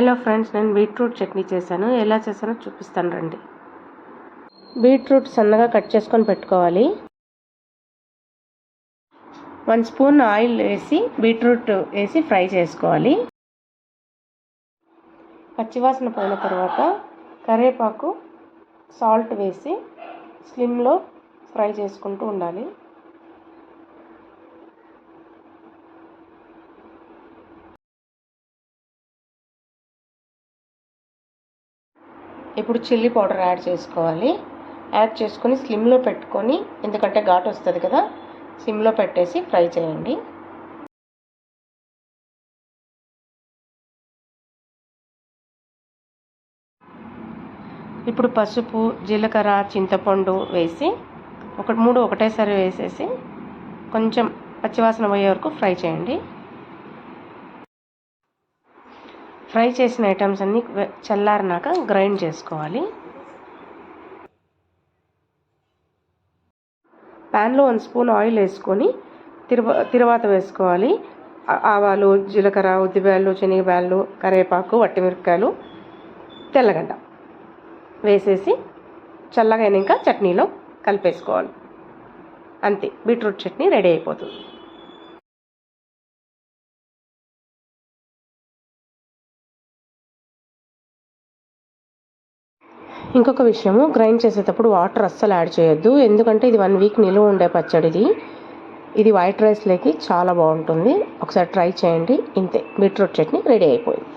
Hello friends, నేను beetroot chutney చేశాను. ఎలా చేశానో చూపిస్తాను రండి. బీట్రూట్ సన్నగా కట్ చేసుకొని పెట్టుకోవాలి. 1 స్పూన్ ఆయిల్ వేసి బీట్రూట్ వేసి ఫ్రై చేసుకోవాలి. పచ్చివాసన పోయిన తర్వాత కరివేపాకు, సాల్ట్ వేసి స్లిమ్లో ఫ్రై చేసుకుంటూ ఉండాలి. ఇప్పుడు చిల్లీ పౌడర్ యాడ్ చేసుకోవాలి. యాడ్ చేసుకొని స్లిమ్లో పెట్టుకొని, ఎందుకంటే ఘాటు వస్తుంది కదా, సిమ్లో పెట్టేసి ఫ్రై చేయండి. ఇప్పుడు పసుపు, జీలకర్ర, చింతపండు వేసి 3 ఒకటేసారి వేసేసి కొంచెం పచ్చివాసన పోయే వరకు ఫ్రై చేయండి. ఫ్రై చేసిన ఐటమ్స్ అన్నీ చల్లారినాక గ్రైండ్ చేసుకోవాలి. ప్యాన్లో 1 స్పూన్ ఆయిల్ వేసుకొని తిరువాత వేసుకోవాలి. ఆవాలు, జీలకర్ర, ఉద్దిబ్యాళ్ళు, శనగబ్యాళ్ళు, కరివేపాకు, వట్టిమిరపకాయలు, తెల్లగడ్డ వేసేసి చల్లగా అయినాక చట్నీలో కలిపేసుకోవాలి. అంతే, బీట్రూట్ చట్నీ రెడీ అయిపోతుంది. ఇంకొక విషయము, గ్రైండ్ చేసేటప్పుడు వాటర్ అస్సలు యాడ్ చేయొద్దు. ఎందుకంటే ఇది 1 వీక్ నిలువ ఉండే పచ్చడిది. ఇది వైట్ రైస్లోకి చాలా బాగుంటుంది. ఒకసారి ట్రై చేయండి. ఇంతే, బీట్రూట్ చట్నీ రెడీ అయిపోయింది.